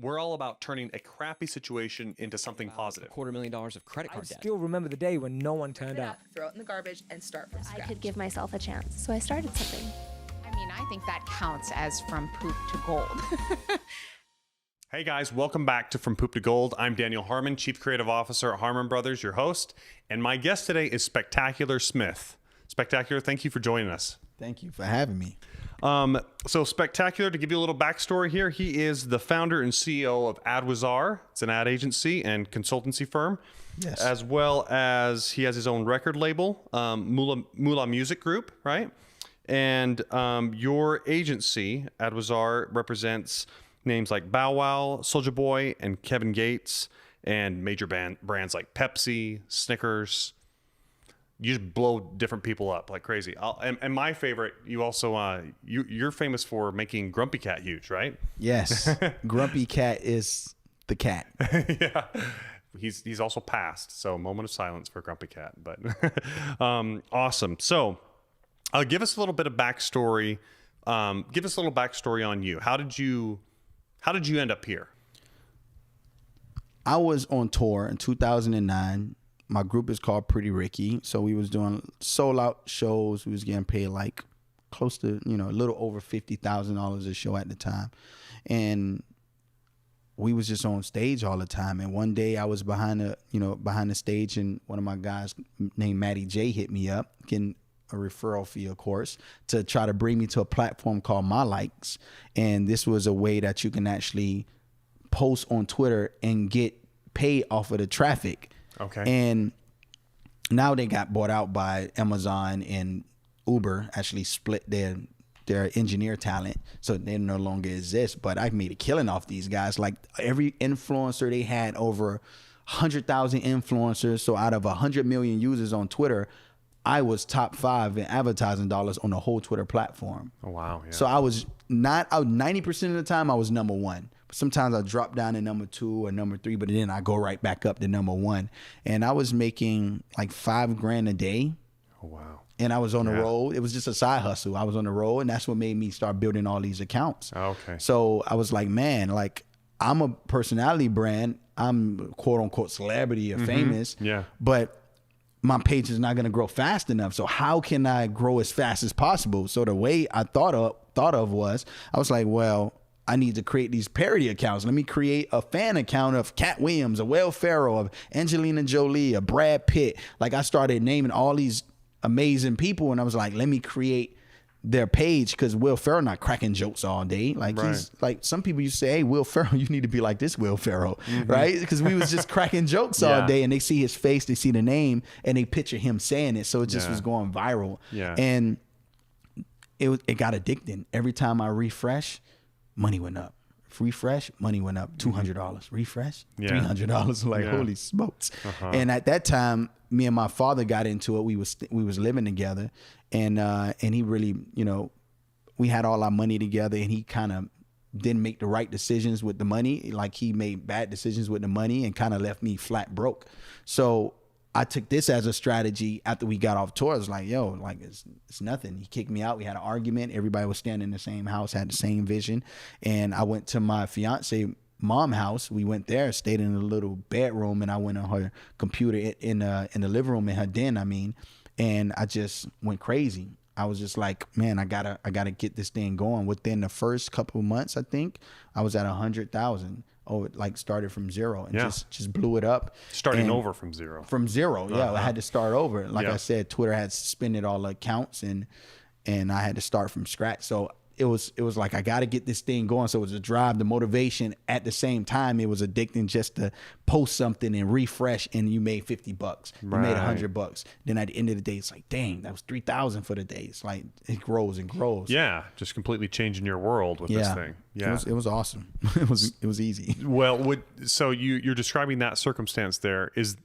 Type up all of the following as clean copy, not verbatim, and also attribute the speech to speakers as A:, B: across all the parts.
A: We're all about turning a crappy situation into something positive.
B: $250,000 of credit card debt.
C: Still remember the day when no one turned up.
D: Throw it in the garbage and start from scratch.
E: I could give myself a chance, so I started something.
F: I mean, I think that counts as from poop to gold.
A: Hey guys, welcome back to From Poop to Gold. I'm Daniel Harmon, Chief Creative Officer at Harmon Brothers, your host. And my guest today is Spectacular Smith. Spectacular, thank you for joining us.
G: Thank you for having me.
A: So Spectacular, to give you a little backstory here, he is the founder and CEO of Adwazar. It's an ad agency and consultancy firm.
G: Yes.
A: As well as he has his own record label, Mula Music Group, right? And your agency, Adwazar, represents names like Bow Wow, Soulja Boy, and Kevin Gates, and major brands like Pepsi, Snickers. You just blow different people up like crazy. And my favorite, you also you're famous for making Grumpy Cat huge, right?
G: Yes. Grumpy Cat is the cat.
A: Yeah. He's also passed, so moment of silence for Grumpy Cat. But awesome. So give us a little bit of backstory. Give us a little backstory on you. How did you end up here?
G: I was on tour in 2009. My group is called Pretty Ricky. So we was doing sold out shows. We was getting paid like close to, a little over $50,000 a show at the time. And we was just on stage all the time. And one day I was behind the stage, and one of my guys named Matty J hit me up, getting a referral fee, of course, to try to bring me to a platform called My Likes. And this was a way that you can actually post on Twitter and get paid off of the traffic.
A: Okay.
G: And now they got bought out by Amazon, and Uber actually split their engineer talent, so they no longer exist. But I made a killing off these guys. Like every influencer, they had over 100,000 influencers. So out of 100 million users on Twitter, I was top 5 in advertising dollars on the whole Twitter platform.
A: Oh, wow. Yeah.
G: So I was 90% of the time I was number 1. But sometimes I drop down to number 2 or number 3, but then I go right back up to number 1. And I was making like $5,000 a day.
A: Oh, wow.
G: And I was on the road. It was just a side hustle. I was on the road, and that's what made me start building all these accounts.
A: Okay.
G: So I was like, man, like I'm a personality brand. I'm quote unquote celebrity or famous.
A: Yeah.
G: But my page is not going to grow fast enough. So how can I grow as fast as possible? So the way I thought of was, I was like, well, I need to create these parody accounts. Let me create a fan account of Cat Williams, a Will Ferrell, of Angelina Jolie, a Brad Pitt. Like I started naming all these amazing people, and I was like, let me create their page, because Will Ferrell not cracking jokes all day. Like
A: right.
G: He's like, some people used to say, hey, Will Ferrell, you need to be like this Will Ferrell, right? Because we was just cracking jokes all day, and they see his face, they see the name, and they picture him saying it. So it just was going viral.
A: Yeah.
G: And it got addicting. Every time I refresh, money went up. Refresh, money went up. $200. Refresh, $300. Like, holy smokes. And at that time, me and my father got into it. We was living together, and he really, we had all our money together, and he kind of didn't make the right decisions with the money. Like he made bad decisions with the money and kind of left me flat broke. So I took this as a strategy after we got off tour. I was like, yo, like it's nothing. He kicked me out. We had an argument. Everybody was standing in the same house, had the same vision. And I went to my fiance mom house. We went there, stayed in a little bedroom, and I went on her computer in the living room, in her den, and I just went crazy. I was just like, man, I gotta get this thing going. Within the first couple of months, I think I was at 100,000. Oh, it like started from zero and just blew it up.
A: Starting over from zero.
G: From zero, yeah. I had to start over. Like I said, Twitter had suspended all the accounts, and I had to start from scratch. So it was like, I got to get this thing going. So it was a drive, the motivation. At the same time, it was addicting just to post something and refresh, and you made $50. You made $100. Then at the end of the day, it's like, dang, that was 3,000 for the day. It's like it grows and grows.
A: Yeah, just completely changing your world with this thing. Yeah,
G: it was awesome. It was easy.
A: Well, so you're describing that circumstance there is.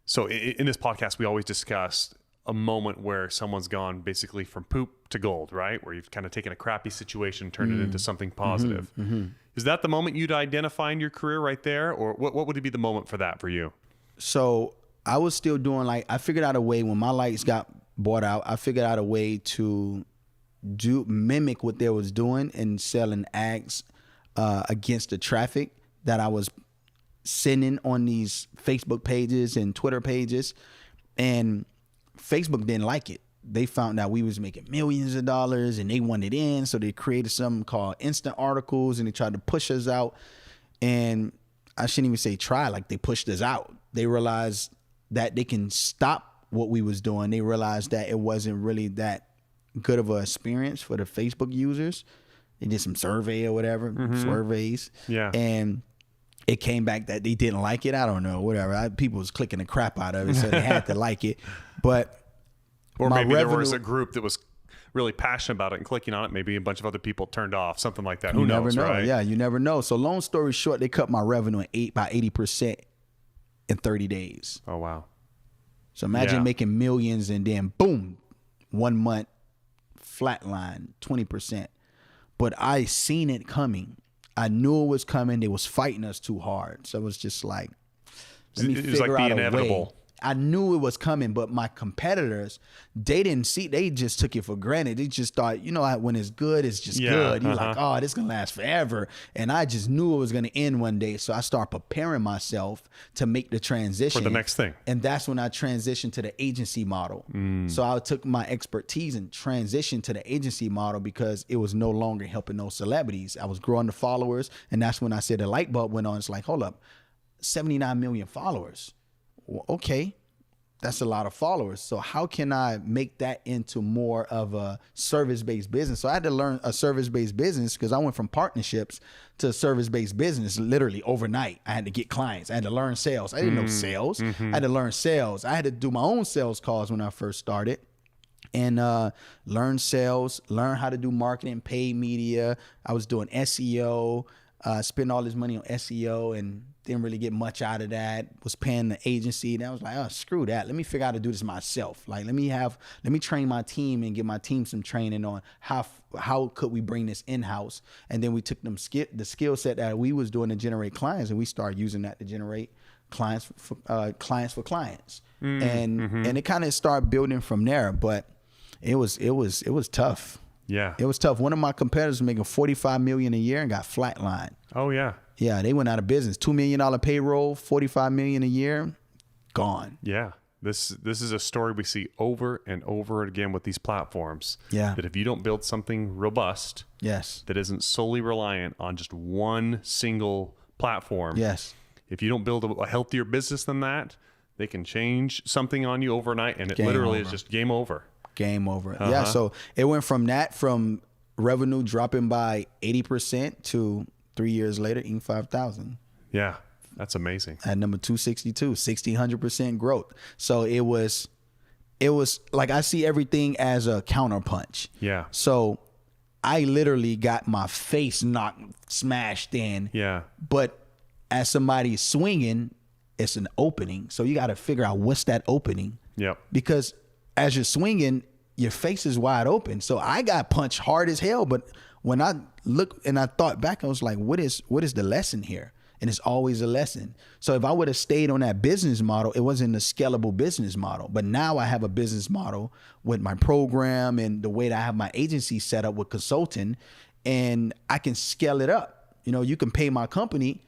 A: So in this podcast, we always discuss a moment where someone's gone basically from poop to gold, right? Where you've kind of taken a crappy situation, turned it into something positive. Is that the moment you'd identify in your career right there? Or what would be the moment for that for you?
G: So I was still doing, like, I figured out a way when My Lights got bought out, I figured out a way to mimic what they was doing and selling ads against the traffic that I was sending on these Facebook pages and Twitter pages, and Facebook didn't like it. They found out we was making millions of dollars and they wanted in, so they created something called instant articles and they tried to push us out. And I shouldn't even say try, like they pushed us out. They realized that they can stop what we was doing. They realized that it wasn't really that good of an experience for the Facebook users. They did some survey or whatever, surveys.
A: Yeah.
G: And it came back that they didn't like it. I don't know, whatever. People was clicking the crap out of it, so they had to like it. But
A: Or
G: my
A: maybe there was
G: revenue-
A: a group that was really passionate about it and clicking on it. Maybe a bunch of other people turned off, something like that. Who
G: You
A: knows,
G: never know.
A: right?
G: Yeah, you never know. So long story short, they cut my revenue by 80% in 30 days.
A: Oh, wow.
G: So imagine
A: Yeah.
G: making millions and then boom, 1 month flatline, 20%. But I seen it coming. I knew it was coming. They was fighting us too hard. So it was just like, let me
A: It was like
G: figure
A: the
G: out a way.
A: inevitable.
G: I knew it was coming, but my competitors, they didn't see. They just took it for granted. They just thought, you know, when it's good, it's just
A: Yeah,
G: good. You're like, oh, this gonna last forever. And I just knew it was gonna end one day. So I started preparing myself to make the transition
A: For the next thing.
G: And that's when I transitioned to the agency model. So I took my expertise and transitioned to the agency model because it was no longer helping those celebrities. I was growing the followers, and that's when I said the light bulb went on. It's like, hold up, 79 million followers. Well, okay, that's a lot of followers. So how can I make that into more of a service-based business? So I had to learn a service-based business because I went from partnerships to service-based business literally overnight. I had to get clients. I had to learn sales. I didn't know sales. I had to learn sales. I had to do my own sales calls when I first started. And learn sales, learn how to do marketing, paid media. I was doing SEO, spend all this money on SEO and didn't really get much out of that. Was paying the agency, and I was like, oh, screw that. Let me figure out how to do this myself. Like, let me train my team and give my team some training on how could we bring this in-house. And then we took the skill set that we was doing to generate clients, and we started using that to generate clients for clients. And it kind of started building from there. But it was tough.
A: Yeah.
G: It was tough. One of my competitors was making $45 million a year and got flatlined.
A: Oh, yeah.
G: Yeah, they went out of business. $2 million payroll, $45 million a year, gone.
A: Yeah. This is a story we see over and over again with these platforms.
G: Yeah.
A: That if you don't build something robust,
G: Yes.
A: that isn't solely reliant on just one single platform.
G: Yes.
A: If you don't build a healthier business than that, they can change something on you overnight, and it
G: Game
A: literally is
G: over.
A: just game over.
G: Game over. Yeah, so it went from revenue dropping by 80% to 3 years later, eating 5,000.
A: Yeah. That's amazing.
G: At number 262, 1,600% growth. So it was like, I see everything as a counterpunch.
A: Yeah.
G: So I literally got my face smashed in.
A: Yeah.
G: But as somebody swinging, it's an opening. So you got to figure out what's that opening.
A: Yep.
G: Because as you're swinging, your face is wide open. So I got punched hard as hell. But when I looked and I thought back, I was like, what is the lesson here? And it's always a lesson. So if I would have stayed on that business model, it wasn't a scalable business model. But now I have a business model with my program and the way that I have my agency set up with consulting, and I can scale it up. You know, you can pay my company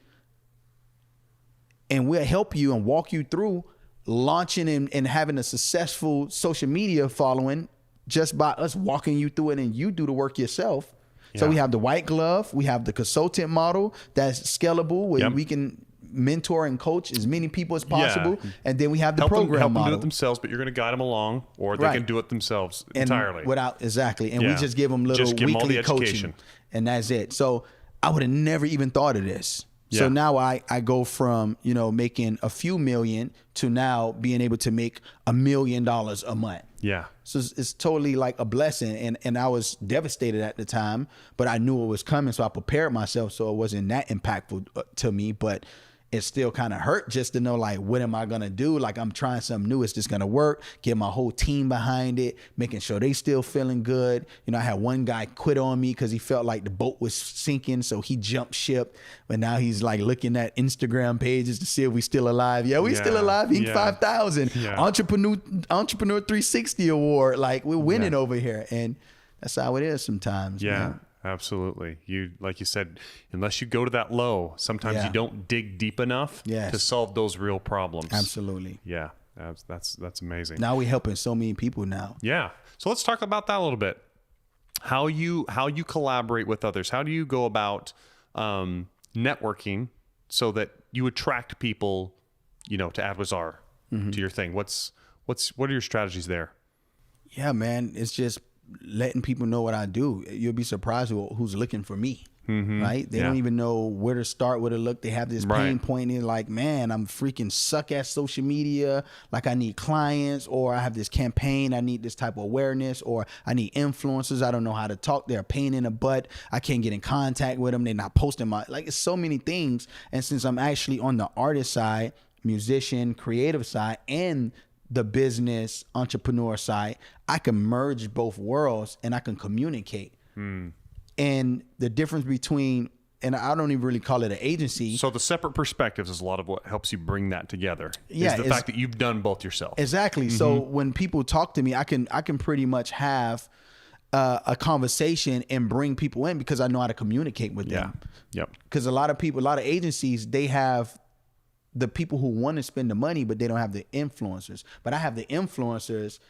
G: and we'll help you and walk you through launching and having a successful social media following just by us walking you through it, and you do the work yourself. So we have the white glove, we have the consultant model that's scalable, where we can mentor and coach as many people as possible.
A: Yeah.
G: And then we have the
A: Help
G: program
A: them
G: model.
A: do it themselves, but you're going to guide them along, or they
G: Right.
A: can do it themselves
G: And
A: entirely.
G: Exactly. And we
A: Yeah.
G: just give them little
A: Just give 'em all
G: weekly
A: the
G: coaching.
A: education.
G: And that's it. So I would have never even thought of this. So
A: Yeah.
G: now I go from, making a few million to now being able to make $1 million a month.
A: Yeah.
G: So it's totally like a blessing. And I was devastated at the time, but I knew it was coming. So I prepared myself so it wasn't that impactful to me. But it still kind of hurt just to know, like, what am I going to do? Like, I'm trying something new. Is this going to work? Get my whole team behind it, making sure they still feeling good. I had one guy quit on me because he felt like the boat was sinking. So he jumped ship. But now he's like looking at Instagram pages to see if we still alive. Yeah, we still alive. He 5,000.
A: Yeah.
G: Entrepreneur 360 award. Like, we're winning over here. And that's how it is sometimes.
A: Yeah.
G: Man.
A: absolutely. You, like you said, unless you go to that low, sometimes
G: Yeah.
A: you don't dig deep enough
G: Yes.
A: to solve those real problems.
G: Absolutely.
A: Yeah, that's amazing.
G: Now we're helping so many people now.
A: Yeah. So let's talk about that a little bit. How you collaborate with others. How do you go about networking so that you attract people, to Adwazar, to your thing? What are your strategies there?
G: Yeah, man, it's just letting people know what I do. You'll be surprised who's looking for me, right? They don't even know where to start, where to look. They have this pain point in like, man, I'm freaking suck at social media. Like I need clients, or I have this campaign. I need this type of awareness, or I need influencers. I don't know how to talk. They're a pain in the butt. I can't get in contact with them. They're not posting it's so many things. And since I'm actually on the artist side, musician, creative side, and the business entrepreneur side, I can merge both worlds and I can communicate. And the difference between, and I don't even really call it an agency.
A: So the separate perspectives is a lot of what helps you bring that together.
G: Yeah,
A: is the fact that you've done both yourself.
G: Exactly. So when people talk to me, I can pretty much have a conversation and bring people in because I know how to communicate with them.
A: Yep.
G: Because a lot of agencies, they have the people who want to spend the money, but they don't have the influencers. But I have the influencers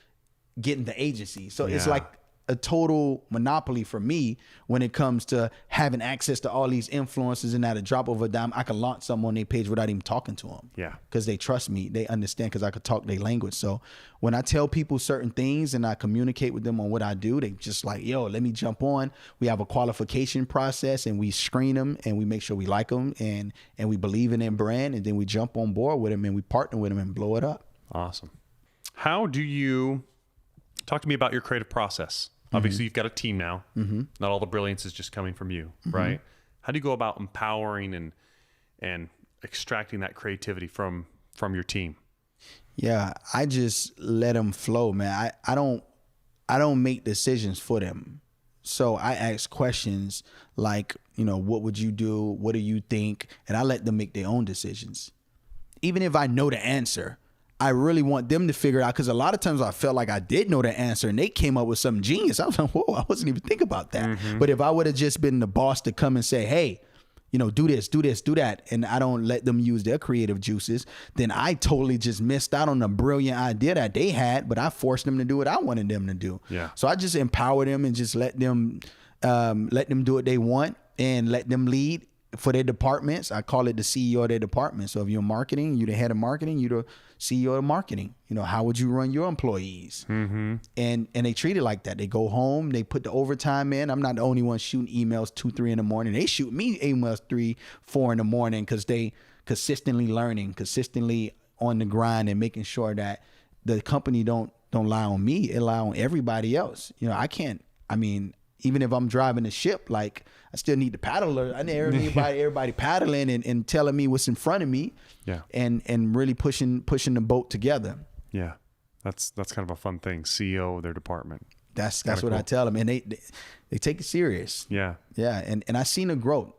G: getting the agency. So it's like a total monopoly for me when it comes to having access to all these influencers, and at a drop of a dime, I can launch something on their page without even talking to them.
A: Yeah.
G: Because they trust me. They understand because I could talk their language. So when I tell people certain things and I communicate with them on what I do, they just like, yo, let me jump on. We have a qualification process and we screen them and we make sure we like them and we believe in their brand, and then we jump on board with them and we partner with them and blow it up.
A: Awesome. How do you talk to me about your creative process? Obviously, you've got a team now. Not all the brilliance is just coming from you, right? How do you go about empowering and extracting that creativity from your team?
G: Yeah, I just let them flow, man. I don't make decisions for them. So I ask questions like, what would you do? What do you think? And I let them make their own decisions. Even if I know the answer, I really want them to figure it out, because a lot of times I felt like I did know the answer and they came up with something genius. I was like, whoa, I wasn't even thinking about that. But if I would have just been the boss to come and say, hey, do this, do this, do that, and I don't let them use their creative juices, then I totally just missed out on a brilliant idea that they had, but I forced them to do what I wanted them to do.
A: Yeah.
G: So I just empower them and just let them do what they want and let them lead for their departments. I call it the CEO of their department. So if you're marketing, you're the head of marketing, you're the CEO of marketing. How would you run your employees? And they treat it like that. They go home, they put the overtime in. I'm not the only one shooting emails 2, 3 in the morning. They shoot me emails 3, 4 in the morning because they consistently learning, consistently on the grind, and making sure that the company don't lie on me, it lie on everybody else. Even if I'm driving the ship, like I still need the paddler. I need everybody paddling and telling me what's in front of me.
A: Yeah.
G: And really pushing the boat together.
A: Yeah. That's kind of a fun thing. CEO of their department.
G: That's what cool. I tell them, and they take it serious.
A: Yeah.
G: Yeah. And I seen the growth.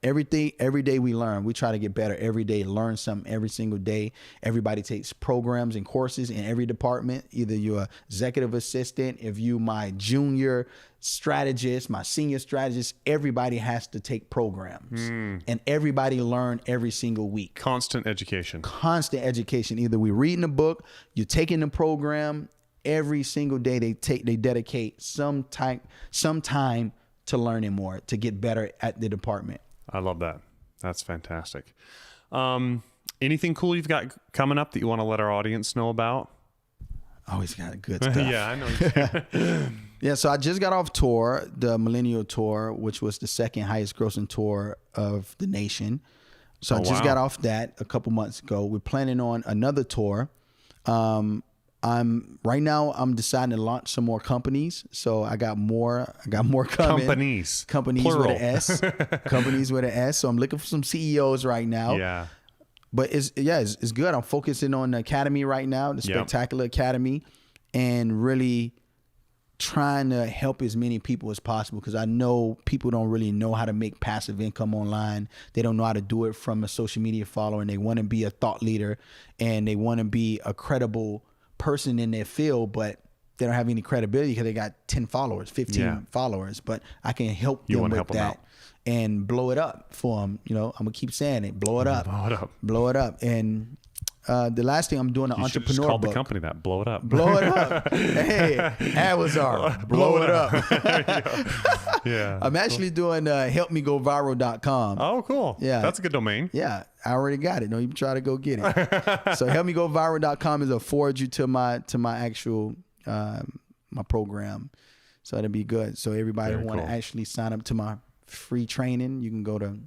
G: Every day we learn. We try to get better every day, learn something every single day. Everybody takes programs and courses in every department. Either you're an executive assistant, if you my junior strategist, my senior strategist, everybody has to take programs. And everybody learn every single week.
A: Constant education.
G: Constant education. Either we reading a book, you're taking the program. Every single day they dedicate some time to learning more, to get better at the department.
A: I love that. That's fantastic. Anything cool you've got coming up that you want to let our audience know about?
G: Always got good stuff.
A: Yeah, I know.
G: Yeah, so I just got off tour, the Millennial Tour, which was the second highest grossing tour of the nation. So I just got off that a couple months ago. We're planning on another tour. Right now I'm deciding to launch some more companies. So I got more coming. Companies
A: Plural.
G: with an S. Companies with an S. So I'm looking for some CEOs right now.
A: Yeah.
G: But it's good. I'm focusing on the academy right now, the Spectacular Academy, and really trying to help as many people as possible, because I know people don't really know how to make passive income online. They don't know how to do it from a social media follower, and they want to be a thought leader and they want to be a credible person in their field, but they don't have any credibility because they got 10 followers, 15 followers, but I can help them with that and blow it up for them. You know, I'm gonna keep saying it, blow it up. And the last thing I'm doing, an entrepreneur
A: just called
G: book.
A: the company that. Blow it up.
G: Blow it up. Hey, Adwazar, blow it up.
A: Yeah.
G: I'm actually doing helpmegoviral.com.
A: Oh, cool.
G: Yeah.
A: That's a good domain.
G: Yeah, I already got it. Don't even try to go get it. So helpmegoviral.com is a forward you to my actual my program. So that'll be good. So everybody who want to actually sign up to my free training, you can go to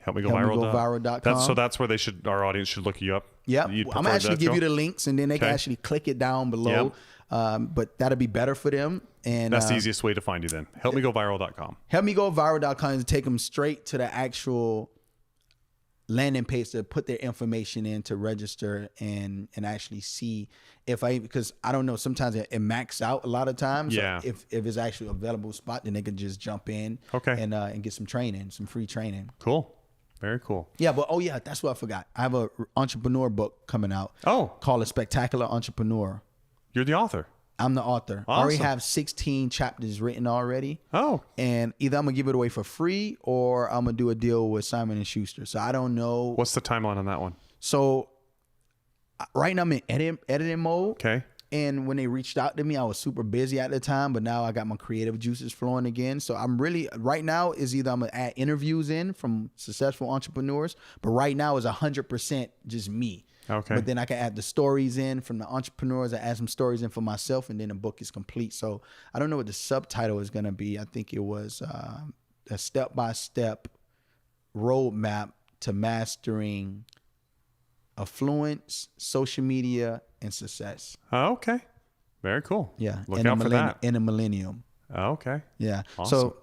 A: helpmegoviral.com. So that's where our audience should look you up.
G: Yeah, I'm gonna actually give you the links, and then they can actually click it down below. But that'll be better for them. And
A: that's the easiest way to find you then. Helpmegoviral.com.
G: Helpmegoviral.com is to take them straight to the actual landing page to put their information in to register and actually see because I don't know, sometimes it maxes out a lot of times.
A: Yeah.
G: So if it's actually a available spot, then they can just jump in and get some training, some free training.
A: Cool. Very cool.
G: Yeah, but that's what I forgot. I have a entrepreneur book coming out. Called A Spectacular Entrepreneur.
A: You're the author.
G: I'm the author.
A: Awesome.
G: I already have 16 chapters written already.
A: Oh.
G: And either I'm gonna give it away for free or I'm gonna do a deal with Simon & Schuster. So I don't know.
A: What's the timeline on that one?
G: So right now I'm in editing mode.
A: Okay.
G: And when they reached out to me, I was super busy at the time, but now I got my creative juices flowing again. So I'm really, right now is either I'm gonna add interviews in from successful entrepreneurs, but right now is 100% just me.
A: Okay.
G: But then I can add the stories in from the entrepreneurs. I add some stories in for myself, and then the book is complete. So I don't know what the subtitle is going to be. I think it was a step-by-step roadmap to mastering affluence, social media, and success.
A: Oh, okay. Very cool.
G: Yeah.
A: Look out for that.
G: In a millennium.
A: Oh, okay.
G: Yeah.
A: Awesome.
G: So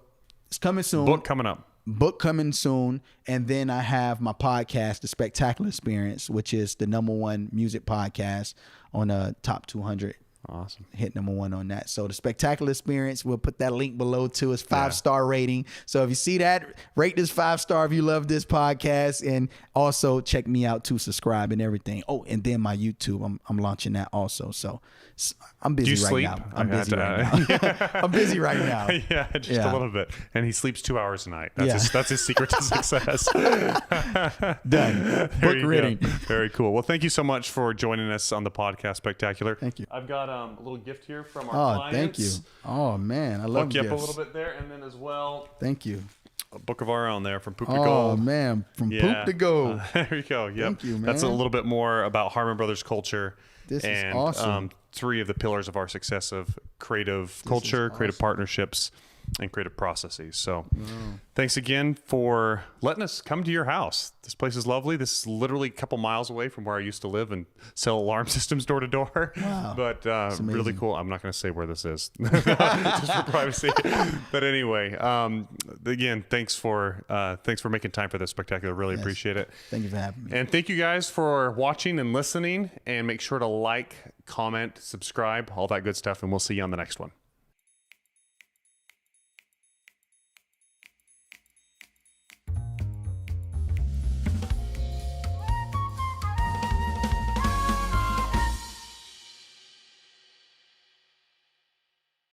G: it's coming soon. Book coming soon. And then I have my podcast, The Spectacular Experience, which is the #1 music podcast on a top 200.
A: Awesome.
G: Hit #1 on that. So The Spectacular Experience, we'll put that link below too. It's 5-star rating. So if you see that, rate this 5-star if you love this podcast. And also check me out to subscribe and everything. Oh, and then my YouTube, I'm launching that also. So I'm busy right now. I'm busy right now. I'm busy right now.
A: Yeah, just a little bit. And he sleeps 2 hours a night. That's his secret to success.
G: Done. Book reading.
A: Very cool. Well, thank you so much for joining us on the podcast Spectacular.
G: Thank you.
A: I've got a little gift here from our clients.
G: Thank you. Oh man, I love
A: Hook you
G: gifts.
A: up a little bit there, and then as well.
G: Thank you.
A: A book of our own there, From Poop to
G: Oh
A: Gold.
G: man, from poop to gold.
A: There you go. Yep.
G: Thank you, man.
A: That's a little bit more about Harmon Brothers culture.
G: This is awesome.
A: 3 of the pillars of our success of creative culture, creative partnerships, and creative processes. So thanks again for letting us come to your house. This place is lovely. This is literally a couple miles away from where I used to live and sell alarm systems door to door.
G: Wow.
A: But really cool. I'm not going to say where this is just for privacy. But anyway, again, thanks for making time for this Spectacular. Really appreciate it.
G: Thank you for having me.
A: And thank you guys for watching and listening, and make sure to like, comment, subscribe, all that good stuff. And we'll see you on the next one.